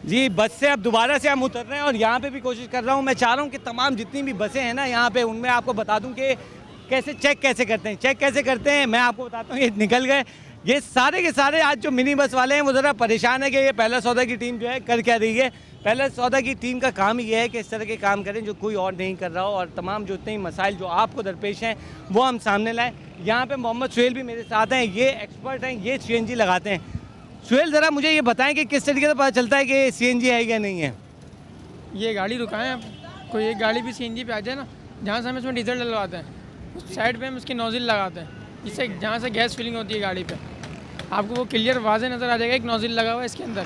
जी, बस से अब दोबारा से हम उतर रहे हैं और यहाँ पे भी कोशिश कर रहा हूँ। मैं चाह रहा हूँ कि तमाम जितनी भी बसें हैं ना यहाँ पे, उनमें आपको बता दूँ कि कैसे चेक कैसे करते हैं मैं आपको बताता हूँ। ये निकल गए, ये सारे के सारे आज जो मिनी बस वाले हैं वो ज़रा परेशान है कि ये पहला सौदा की टीम जो है कर क्या रही है। पहला सौदा की टीम का काम ये है कि इस तरह के काम करें जो कोई और नहीं कर रहा हो, और तमाम जो इतने मसाइल जो आपको दरपेश हैं वो हम सामने लाएँ। यहाँ पे मोहम्मद सुहेल भी मेरे साथ हैं, ये एक्सपर्ट हैं, ये सीएनजी लगाते हैं। सुहेल, ज़रा मुझे ये बताएं कि किस तरीके से पता चलता है कि सीएनजी है या नहीं है? ये गाड़ी रुकाएं आप, कोई एक गाड़ी भी सीएनजी पे आ जाए ना, जहाँ से हम इसमें डीजल डलवाते हैं उस साइड पे हम उसकी नोज़ल लगाते हैं, जिससे जहाँ से गैस फिलिंग होती है गाड़ी पे आपको वो क्लियर वाज़े नज़र आ जाएगा। एक नोज़ल लगा हुआ है इसके अंदर,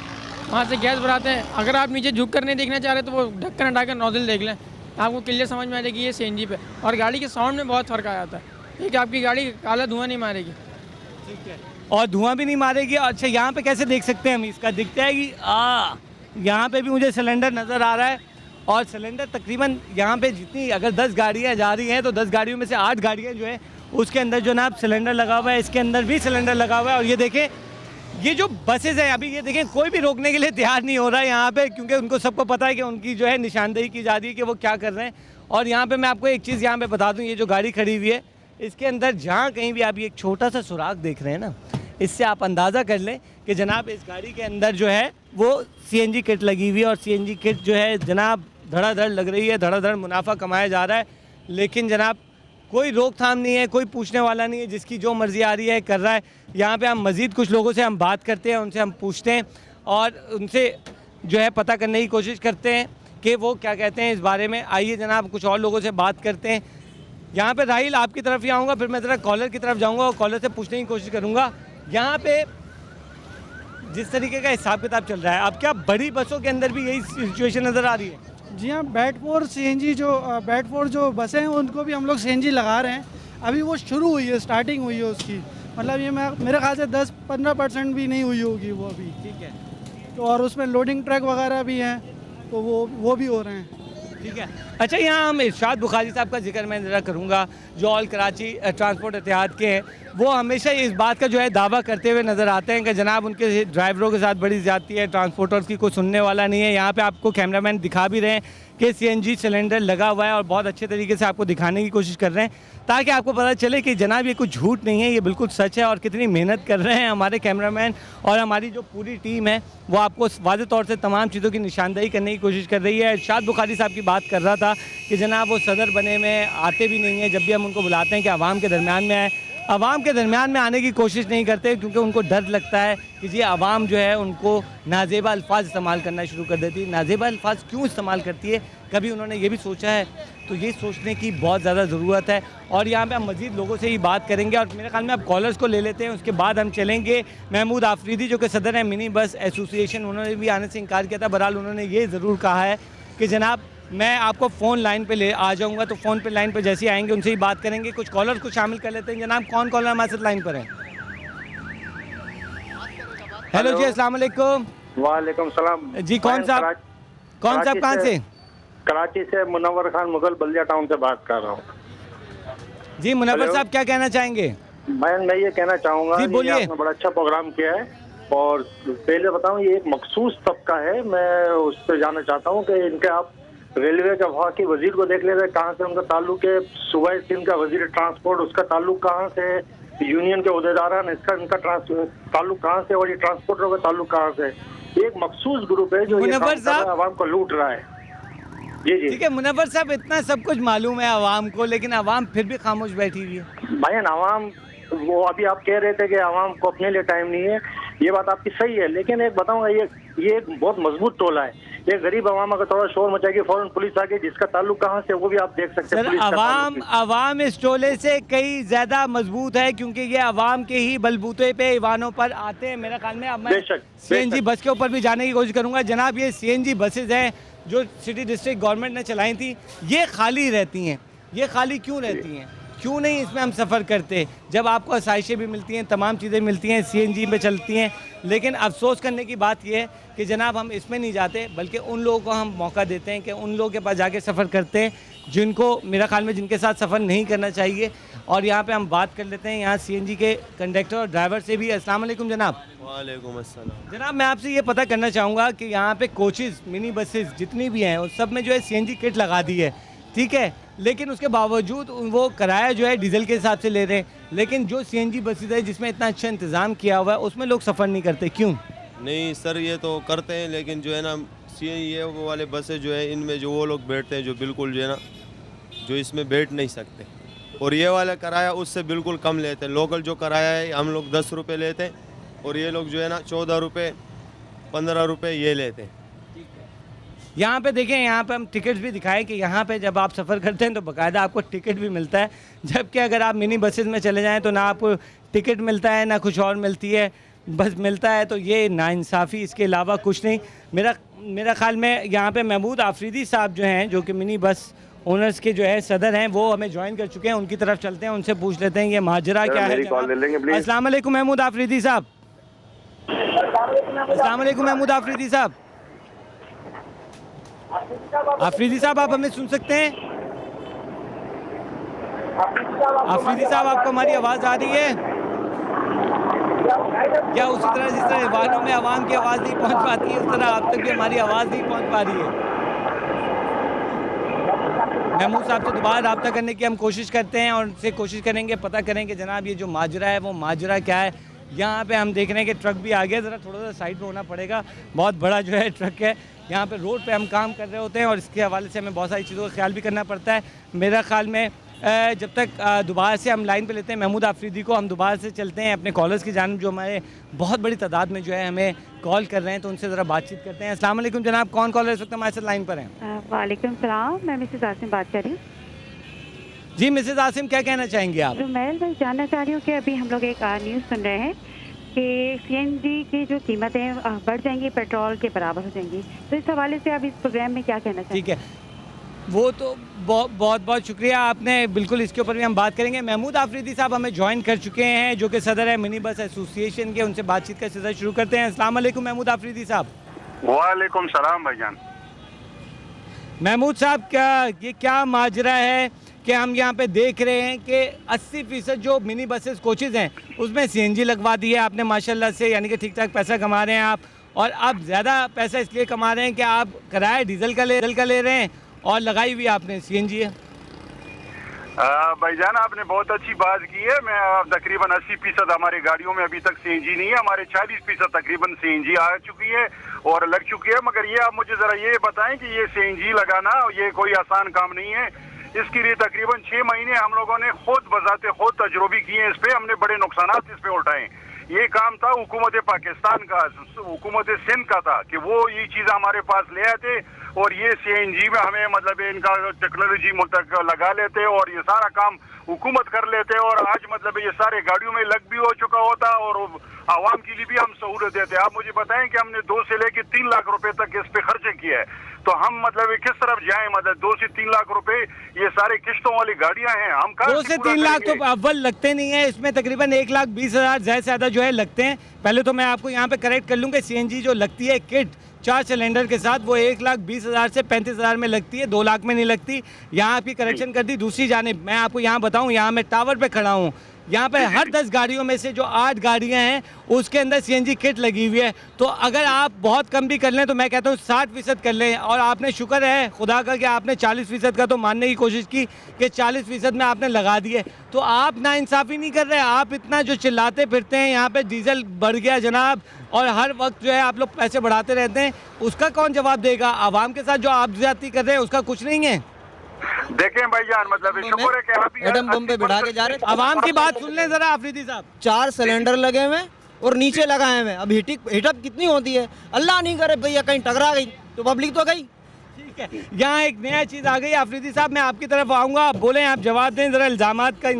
वहाँ से गैस भराते हैं। अगर आप नीचे झुक कर नहीं देखना चाह रहे तो वो ढक्कन हटा कर नोज़ल देख लें, आपको क्लियर समझ में आ जाएगी ये सीएनजी पे। और गाड़ी के साउंड में बहुत फ़र्क आ जाता है, एक आपकी गाड़ी काला धुआं नहीं मारेगी। ठीक है, और धुआं भी नहीं मारेगी। अच्छा, यहाँ पे कैसे देख सकते हैं हम इसका? दिखता है कि यहाँ पे भी मुझे सिलेंडर नज़र आ रहा है, और सिलेंडर तकरीबन यहाँ पे जितनी अगर 10 गाड़ियाँ जा रही हैं तो 10 गाड़ियों में से 8 गाड़ियाँ जो है उसके अंदर जो ना आप सिलेंडर लगा हुआ है, इसके अंदर भी सिलेंडर लगा हुआ है। और ये देखें, ये जो बसेज़ हैं अभी ये देखें कोई भी रोकने के लिए तैयार नहीं हो रहा है यहाँ पे, क्योंकि उनको सबको पता है कि उनकी जो है निशानदेही की जा रही है कि वो क्या कर रहे हैं। और यहाँ पे मैं आपको एक चीज़ यहाँ पे बता दूँ, ये जो गाड़ी खड़ी हुई है इसके अंदर जहाँ कहीं भी आप ये एक छोटा सा सुराख देख रहे हैं ना, इससे आप अंदाज़ा कर लें कि जनाब इस गाड़ी के अंदर जो है वो सीएनजी किट लगी हुई है। और सीएनजी किट जो है जनाब धड़ाधड़ लग रही है, धड़ाधड़ मुनाफा कमाया जा रहा है, लेकिन जनाब कोई रोकथाम नहीं है, कोई पूछने वाला नहीं है, जिसकी जो मर्ज़ी आ रही है कर रहा है। यहाँ पे हम मज़ीद कुछ लोगों से हम बात करते हैं, उनसे हम पूछते हैं और उनसे जो है पता करने की कोशिश करते हैं कि वो क्या कहते हैं इस बारे में। आइए जनाब कुछ और लोगों से बात करते हैं। यहाँ पे राहिल आपकी तरफ ही आऊँगा, फिर मैं ज़रा कॉलर की तरफ जाऊँगा और कॉलर से पूछने की कोशिश करूँगा। यहाँ पे जिस तरीके का हिसाब किताब चल रहा है, अब क्या बड़ी बसों के अंदर भी यही सिचुएशन नज़र आ रही है? जी हाँ, बैट4 सीएनजी जो बसें हैं उनको भी हम लोग सीएनजी लगा रहे हैं। अभी वो शुरू हुई है, स्टार्टिंग हुई है उसकी, मतलब ये मेरे ख्याल से 10-15% भी नहीं हुई होगी वो अभी। ठीक है, तो और उसमें लोडिंग ट्रक वगैरह भी हैं, तो वो भी हो रहे हैं। ठीक है। अच्छा, यहाँ हम इरशाद बुखारी साहब का जिक्र मैं ज़रा करूँगा, जो ऑल कराची ट्रांसपोर्ट इत्तेहाद के हैं। वो हमेशा इस बात का जो है दावा करते हुए नज़र आते हैं कि जनाब उनके ड्राइवरों के साथ बड़ी ज़्यादती है, ट्रांसपोर्टर्स की कोई सुनने वाला नहीं है। यहाँ पे आपको कैमरामैन दिखा भी रहे हैं कि सीएनजी सिलेंडर लगा हुआ है और बहुत अच्छे तरीके से आपको दिखाने की कोशिश कर रहे हैं ताकि आपको पता चले कि जनाब ये कुछ झूठ नहीं है, ये बिल्कुल सच है। और कितनी मेहनत कर रहे हैं हमारे कैमरामैन और हमारी जो पूरी टीम है वो आपको वाज़ेह तौर से तमाम चीज़ों की निशानदेही करने की कोशिश कर रही है। इरशाद बुखारी साहब की बात कर रहा था कि जनाब वो सदर बने में आते भी नहीं हैं, जब भी हम उनको बुलाते हैं कि आवाम के दरमियान में आए, आवाम के दरमियान में आने की कोशिश नहीं करते, क्योंकि उनको डर लगता है कि जी आवाम जो है उनको नाजेबा अल्फाज इस्तेमाल करना शुरू कर देती है। नाजेबा अल्फाज क्यों इस्तेमाल करती है, कभी उन्होंने ये भी सोचा है? तो ये सोचने की बहुत ज़्यादा ज़रूरत है। और यहाँ पे हम मज़ीद लोगों से ही बात करेंगे और मेरे ख्याल में अब कॉलर्स को ले लेते हैं, उसके बाद हम चलेंगे। महमूद आफरीदी जो कि सदर हैं मिनी बस एसोसिएशन, उन्होंने भी आने से इनकार किया था। बहरहाल उन्होंने ये ज़रूर कहा है कि जनाब मैं आपको फ़ोन लाइन पे ले आ जाऊंगा, तो फ़ोन पे लाइन पे जैसे ही आएंगे उनसे ही बात करेंगे। कुछ कॉलर को शामिल कर लेते हैं। जनाब कौन कॉलर हमारे साथ लाइन पर है? हेलो जी, अस्सलाम वालेकुम। वालेकुम सलाम जी, कौन साहब कहाँ से? कराची से मुनव्वर खान मुगल बल्दिया टाउन से बात कर रहा हूँ। जी मुनव्वर हेलो। साहब क्या कहना चाहेंगे? मैं ये कहना चाहूँगा जी, कि बोलिए। आपने बड़ा अच्छा प्रोग्राम किया है। और पहले बताऊँ, ये एक मखसूस तबका है, मैं उस पर जाना चाहता हूँ कि इनके आप रेलवे के वफाकी वजीर को देख लेते कहाँ से उनका ताल्लुक है, सूबाई सिंध का वजीर ट्रांसपोर्ट उसका ताल्लुक कहाँ से है, यूनियन के उहदेदारान इनका ताल्लुक कहाँ से, और ये ट्रांसपोर्टरों का ताल्लुक कहाँ से। एक मखसूस ग्रुप है जो ये काम कर रहा है, आवाम को लूट रहा है। जी जी, ठीक है मुनव्वर साहब, इतना सब कुछ मालूम है आवाम को, लेकिन आवाम फिर भी खामोश बैठी हुई है। भाई आवाम, वो अभी आप कह रहे थे कि आवाम को अपने लिए टाइम नहीं है, ये बात आपकी सही है, लेकिन एक बताऊंगा, ये एक बहुत मजबूत टोला है। ये गरीब आवाम अगर थोड़ा शोर मचाएगी फौरन पुलिस आ गई, जिसका ताल्लुक कहाँ से वो भी आप देख सकते हैं। सर, आवाम इस टोले से कई ज्यादा मजबूत है, क्योंकि ये आवाम के ही बलबूते पे ईवानों पर आते हैं। मेरे ख्याल में अब मैं सीएनजी बस के ऊपर भी जाने की कोशिश करूंगा। जनाब ये सीएनजी बसेज हैं जो सिटी डिस्ट्रिक्ट गवर्नमेंट ने चलाई थी, ये खाली रहती हैं। ये खाली क्यों रहती हैं? क्यों नहीं इसमें हम सफ़र करते, जब आपको आसाइशें भी मिलती हैं, तमाम चीज़ें मिलती हैं, सीएनजी में चलती हैं। लेकिन अफसोस करने की बात यह है कि जनाब हम इसमें नहीं जाते, बल्कि उन लोगों को हम मौका देते हैं कि उन लोगों के पास जाके सफ़र करते हैं जिनको मेरा ख्याल में जिनके साथ सफ़र नहीं करना चाहिए। और यहाँ पे हम बात कर लेते हैं यहाँ सीएनजी के कंडक्टर और ड्राइवर से भी। अस्सलाम वालेकुम जनाब। वालेकुम अस्सलाम। जनाब मैं आपसे ये पता करना चाहूँगा कि यहाँ पे कोचेज़, मिनी बसेस जितनी भी हैं उस सब में जो है सीएनजी किट लगा दी है, ठीक है, लेकिन उसके बावजूद वो किराया जो है डीजल के हिसाब से ले रहे हैं। लेकिन जो सीएनजी बसेस है जिसमें इतना अच्छा इंतज़ाम किया हुआ है उसमें लोग सफ़र नहीं करते, क्यों? नहीं सर, ये तो करते हैं, लेकिन जो है ना ये वो वाले बसें जो है इनमें जो वो लोग बैठते हैं जो बिल्कुल जो है ना जो इसमें बैठ नहीं सकते, और ये वाला किराया उससे बिल्कुल कम लेते हैं। लोकल जो किराया है हम लोग 10 रुपये लेते हैं और ये लोग जो है ना 14 रुपये 15 रुपये ये लेते हैं। यहाँ पे देखें, यहाँ पे हम टिकट्स भी दिखाएं कि यहाँ पे जब आप सफ़र करते हैं तो बाकायदा आपको टिकट भी मिलता है, जबकि अगर आप मिनी बसेस में चले जाएं तो ना आपको टिकट मिलता है ना कुछ और मिलती है, बस मिलता है तो ये नाइंसाफ़ी, इसके अलावा कुछ नहीं। मेरा ख्याल में यहाँ पे महमूद आफरीदी साहब जो हैं, जो कि मिनी बस ओनर्स के जो है सदर हैं, वो हमें ज्वाइन कर चुके हैं। उनकी तरफ चलते हैं, उनसे पूछ लेते हैं ये माजरा क्या है। अस्सलाम वालेकुम महमूद आफरीदी साहब। अस्सलाम वालेकुम महमूद आफरीदी साहब। आफरीदी साहब आप हमें सुन सकते हैं? आफरीदी साहब आपको हमारी आवाज़ आ रही है क्या? उसी तरह जिस तरह वाहनों में आवाम की आवाज़ नहीं पहुंच पाती है उस तरह आप तक भी हमारी आवाज़ नहीं पहुंच पा रही है। महमूद साहब से दोबारा रब्ता करने की हम कोशिश करते हैं और उनसे कोशिश करेंगे पता करेंगे जनाब ये जो माजरा है वो माजरा क्या है। यहाँ पे हम देख रहे हैं कि ट्रक भी आ गया, ज़रा थोड़ा सा साइड पे होना पड़ेगा, बहुत बड़ा जो है ट्रक है। यहाँ पे रोड पे हम काम कर रहे होते हैं और इसके हवाले से हमें बहुत सारी चीज़ों का ख्याल भी करना पड़ता है। मेरा ख्याल में जब तक दोबारा से हम लाइन पे लेते हैं महमूद आफरीदी को, हम दोबारा से चलते हैं अपने कॉलर्स की जानिब जो हमारे बहुत बड़ी तादाद में जो है हमें कॉल कर रहे हैं, तो उनसे ज़रा बातचीत करते हैं। अस्सलाम वालेकुम जनाब, कौन कॉलर इस वक्त हमारे साथ लाइन पर हैं? वालेकुम सलाम, मैं मिसेस आसिम बात कर रही हूँ। जी मिसेस आसिम, क्या कहना चाहेंगे आप? मैं जानना चाह रही हूँ कि अभी हम लोग एक न्यूज़ सुन रहे हैं कि सीएनजी की जो कीमतें बढ़ जाएंगी, पेट्रोल के बराबर हो जाएंगी, तो इस हवाले से आप इस प्रोग्राम में क्या कहना चाहेंगे? ठीक है, वो तो बहुत बहुत शुक्रिया आपने, बिल्कुल इसके ऊपर भी हम बात करेंगे। महमूद आफरीदी साहब हमें ज्वाइन कर चुके हैं जो कि सदर है मिनी बस एसोसिएशन के, उनसे बातचीत का सिलसिला शुरू करते हैं। अस्सलाम वालेकुम महमूद आफरीदी साहब। वालेकुम सलाम भाईजान। महमूद साहब, क्या माजरा है कि हम यहाँ पे देख रहे हैं कि 80% जो मिनी बसेस कोचेज़ हैं उसमें सीएनजी लगवा दी है आपने माशाल्लाह से, यानी कि ठीक ठाक पैसा कमा रहे हैं आप, और आप ज़्यादा पैसा इसलिए कमा रहे हैं कि आप किराया डीजल का ले रहे हैं और लगाई हुई आपने सीएनजी है। भाईजान आपने बहुत अच्छी बात की है। मैं तकरीबन 80% हमारी गाड़ियों में अभी तक सीएनजी नहीं है, हमारे 40% तकरीबन सीएनजी आ चुकी है और लग चुकी है। मगर ये आप मुझे ज़रा ये बताएं कि ये सीएनजी लगाना ये कोई आसान काम नहीं है। इसके लिए तकरीबन 6 महीने हम लोगों ने खुद बजाते खुद तजुर्बे किए हैं, इस पे हमने बड़े नुकसान इस पे उठाए। ये काम था हुकूमत पाकिस्तान का, हुकूमत सिंध का था कि वो ये चीज़ हमारे पास ले आते और ये सीएनजी में हमें मतलब इनका टेक्नोलॉजी मुल्क लगा लेते और ये सारा काम हुकूमत कर लेते और आज मतलब ये सारे गाड़ियों में लग भी हो चुका होता और आवाम के लिए भी हम सहूलत देते। आप मुझे बताएं कि हमने 2 से लेकर 3 लाख रुपए तक इस पे खर्चे किए हैं, तो हम मतलब किस तरफ जाएं? मतलब 2 से 3 लाख रुपए ये सारे किश्तों वाली गाड़ियां हैं, हम 2 से 3 लाख तो अव्वल लगते नहीं है, इसमें तकरीबन 1,20,000 ज़्यादा जो है लगते हैं। पहले तो मैं आपको यहाँ पे करेक्ट कर लूँ कि सीएनजी जो लगती है किट 4 सिलेंडर के साथ वो 1,20,000 से 35,000 में लगती है, 2 लाख में नहीं लगती। यहाँ आपकी करेक्शन कर दी। दूसरी जानिब मैं आपको यहाँ बताऊँ, यहाँ मैं टावर पे खड़ा हूँ, यहाँ पे हर 10 गाड़ियों में से जो 8 गाड़ियाँ हैं उसके अंदर सीएनजी किट लगी हुई है। तो अगर आप बहुत कम भी कर लें तो मैं कहता हूँ 60% कर लें। और आपने शुक्र है खुदा का कि आपने 40% का तो मानने की कोशिश की कि 40% में आपने लगा दिए। तो आप नाइंसाफ़ी नहीं कर रहे, आप इतना जो चिल्लाते फिरते हैं यहाँ पे डीजल बढ़ गया जनाब और हर वक्त जो है आप लोग पैसे बढ़ाते रहते हैं, उसका कौन जवाब देगा? आवाम के साथ जो आप ज्यादती कर रहे हैं उसका कुछ नहीं है। देखें भाईजान, मतलब शुक्र है कि आप एटम बम पे बिठा के जा रहे। आवाम की बात सुन लें जरा आफरीदी साहब। 4 सिलेंडर लगे हुए और नीचे लगाए हुए, अब हीटअप कितनी होती है, अल्लाह नहीं करे भैया कहीं टकरा गई तो पब्लिक तो गई। ठीक है, यहाँ एक नया चीज़ आ गई। आफरीदी साहब मैं आपकी तरफ आऊँगा, आप बोलें, आप जवाब दें जरा इल्जामात का।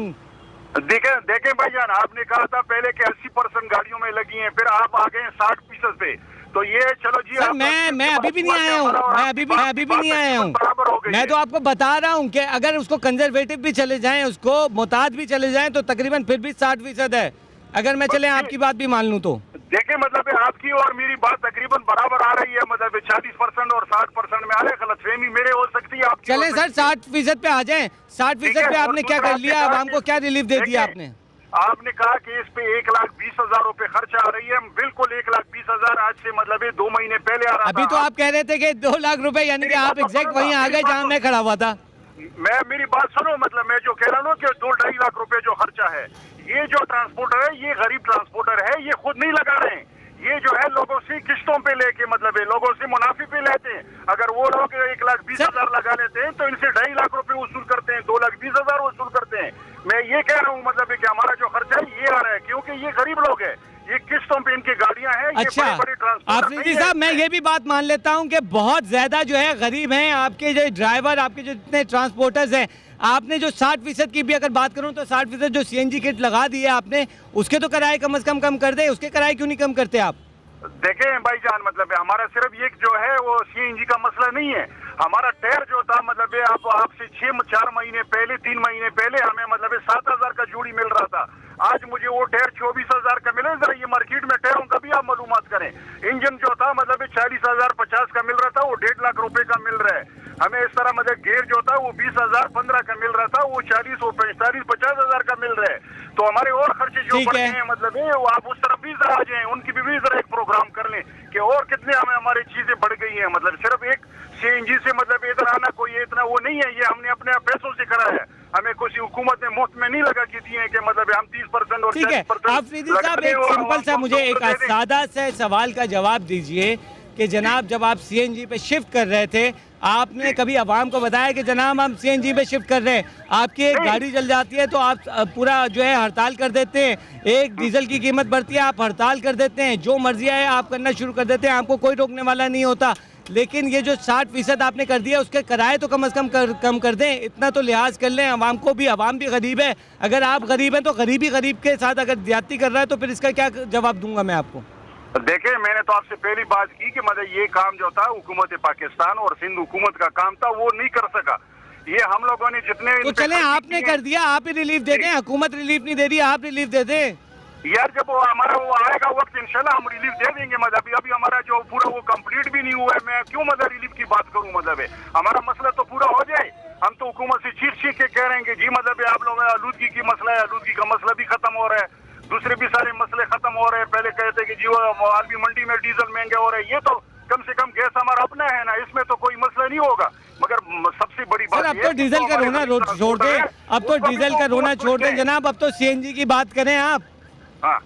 देखें भाईजान, आपने कहा था पहले कि 80% गाड़ियों में लगी हैं, फिर आप आ गए 60% पे। तो ये चलो जी सर मैं अभी भी नहीं आया हूँ, मैं अभी भी नहीं आया हूँ। बराबर हो गई मैं है। तो आपको बता रहा हूँ कि अगर उसको कंजर्वेटिव भी चले जाएं, उसको मोहताज भी चले जाएं, तो तकरीबन फिर भी 60% है। अगर मैं चले आपकी बात भी मान लूँ तो देखिए मतलब आपकी और मेरी बात तकरीबन बराबर आ रही है, मतलब 40% और 60% में आ रहे, गलतफहमी मेरे हो सकती है, आपकी चले हो सर सकती है। 60% पे आ जाएं। 60% पे आपने क्या कर लिया, अब हमको क्या रिलीफ दे दिया आपने? आपने कहा कि इस पे 1,20,000 रुपए खर्चा आ रही है, बिल्कुल 1,20,000 आज से मतलब 2 महीने पहले आ रहा अभी था। तो आप कह रहे थे कि 2 लाख रुपए, यानी कि आप एग्जैक्ट वहीं आ गए जहाँ मैं खड़ा हुआ था। मैं मेरी बात सुनो, मतलब मैं जो कह रहा हूँ कि 2-2.5 लाख रुपए जो खर्चा है, ये जो ट्रांसपोर्टर है ये गरीब ट्रांसपोर्टर है, ये खुद नहीं लगा रहे हैं, ये जो है लोगों से किस्तों पे लेके मतलब है लोगों से मुनाफे पे लेते हैं। अगर वो लोग 1,20,000 लगा लेते हैं तो इनसे 2.5 लाख रुपए वसूल करते हैं, 2,20,000 वसूल करते हैं। मैं ये कह रहा हूँ मतलब कि हमारा जो खर्चा है ये आ रहा है, क्योंकि ये गरीब लोग है, ये किस्तों पे इनकी गाड़ियां हैं। अच्छा, आफरीदी साहब मैं ये भी बात मान लेता हूँ कि बहुत ज्यादा जो है गरीब हैं आपके जो ड्राइवर, आपके जो जितने ट्रांसपोर्टर्स हैं। आपने जो 60% की भी अगर बात करूं तो 60% जो CNG किट लगा दी है आपने, उसके तो किराए कम से कम कर दे, उसके किराए क्यों नहीं कम करते आप? देखें भाईजान, मतलब हमारा सिर्फ एक जो है वो CNG का मसला नहीं है। हमारा टायर जो था मतलब आपसे 4 महीने पहले 3 महीने पहले हमें मतलब 7,000 का जोड़ी मिल रहा था, आज मुझे वो टायर 24,000 का मिले। जरा ये मार्केट में टायरों का भी आप मालूमात करें। इंजन जो था मतलब 40,000 50 का मिल रहा था, वो 1.5 लाख रुपए का मिल रहा है हमें। इस तरह मतलब गेयर जो था वो 20,000 15 का मिल रहा था, वो 40 और 45 50,000 का मिल रहा है। तो हमारे और खर्चे जो बढ़ गए हैं मतलब वो आप उस तरफ भी जरा आ जाए, उनकी भी जरा एक प्रोग्राम कर लें कि और कितने हमें हमारी चीजें बढ़ गई हैं। मतलब सिर्फ एक CNG से मतलब इधर आना कोई इतना वो नहीं है, ये हमने अपने पैसों से करा है, हमें कुछ हुकूमत ने मुफ्त में नहीं लगा के दिए हैं कि मतलब हम 30% और 40% आफरीदी साहब एक सिंपल सा मुझे एक सादा से सवाल का जवाब दीजिए कि जनाब जब आप CNG पे शिफ्ट कर रहे थे, आपने कभी आवाम को बताया कि जनाब हम CNG पे शिफ्ट कर रहे हैं? आपकी एक गाड़ी जल जाती है तो आप पूरा जो है हड़ताल कर देते हैं, एक डीजल की कीमत बढ़ती है आप हड़ताल कर देते हैं, जो मर्जी है आप करना शुरू कर देते हैं, आपको कोई रोकने वाला नहीं होता। लेकिन ये जो 60% आपने कर दिया उसके किराए तो कम से कम कर दें, इतना तो लिहाज कर लें आवाम को भी। आवाम भी गरीब है, अगर आप गरीब हैं तो गरीबी गरीब के साथ अगर ज्यादती कर रहा है तो फिर इसका क्या जवाब दूंगा मैं आपको? देखिए मैंने तो आपसे पहली बात की कि मतलब ये काम जो था हुकूमत पाकिस्तान और सिंध हुकूमत का काम था, वो नहीं कर सका। ये हम लोगों ने जितने तो चले आपने कर दिया, आप ही रिलीफ दे दें, हुकूमत रिलीफ नहीं दे रही, आप रिलीफ दे दें यार। जब वो हमारा वो आएगा वक्त इंशाल्लाह हम रिलीफ दे देंगे। मतलब अभी हमारा जो पूरा वो कंप्लीट भी नहीं हुआ है, मैं क्यों मतलब रिलीफ की बात करूं? मतलब हमारा मसला तो पूरा हो जाए। हम तो हुकूमत से चीख के कह रहे हैं कि जी मतलब आप लोग आलूदगी की मसला है, आलूदगी का मसला भी खत्म हो रहा है, दूसरे भी सारे मसले खत्म हो रहे हैं। पहले कहते कि जी आलमी मंडी में डीजल महंगे हो रहे हैं, ये तो कम से कम गैस हमारा अपना है ना, इसमें तो कोई मसला नहीं होगा। मगर सबसे बड़ी बात अब तो डीजल का रोना छोड़ दें, अब तो डीजल का रोना छोड़ दें जनाब, अब तो CNG की बात करें आप। हाँ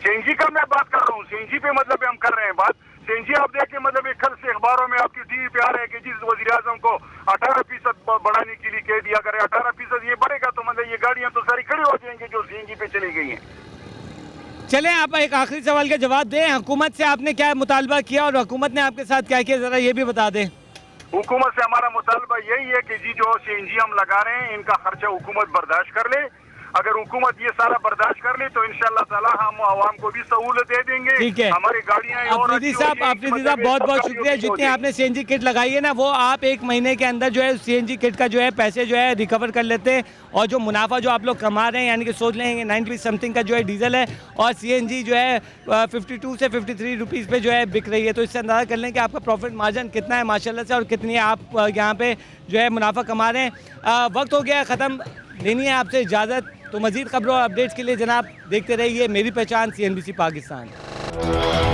CNG का मैं बात कर रहा हूँ, CNG पे मतलब हम कर रहे हैं बात। CNG आप देखिए मतलब कल से अखबारों में आपकी TV पे आ रहे हैं कि जिस वज़ीर आज़म को 18% बढ़ाने के लिए कह दिया करे, 18% ये बढ़ेगा तो मतलब ये गाड़ियां तो सारी खड़ी हो जाएंगी जो CNG पे चली गई हैं। चलें आप एक आखिरी सवाल का जवाब दें, हुकूमत से आपने क्या मुतालबा किया और हुकूमत ने आपके साथ क्या किया, जरा ये भी बता दें। हुकूमत से हमारा मुतालबा यही है कि जी जो CNG हम लगा रहे हैं इनका खर्चा हुकूमत बर्दाश्त कर ले। अगर हुकूमत ये सारा बर्दाश्त कर ले तो इंशाल्लाह ताला हम आवाम को भी सहूलत दे देंगे। ठीक है, हमारी गाड़ियां आफरीदी साहब बहुत बहुत शुक्रिया। जितने आपने CNG किट लगाई है ना, वो आप 1 महीने के अंदर जो है CNG किट का जो है पैसे जो है रिकवर कर लेते हैं, और जो मुनाफा जो आप लोग कमा रहे हैं यानी कि सोच लेंगे 90 समथिंग का जो है डीजल है और CNG जो है 52 से 53 रुपीज़ पे जो है बिक रही है, तो इससे अंदाज़ा कर लें कि आपका प्रॉफिट मार्जिन कितना है माशाल्लाह से और कितनी आप यहाँ पे जो है मुनाफा कमा रहे हैं। वक्त हो गया ख़त्म, लेनी है आपसे इजाज़त। तो मज़ीद खबरों और अपडेट्स के लिए जनाब देखते रहिए मेरी पहचान CNBC पाकिस्तान।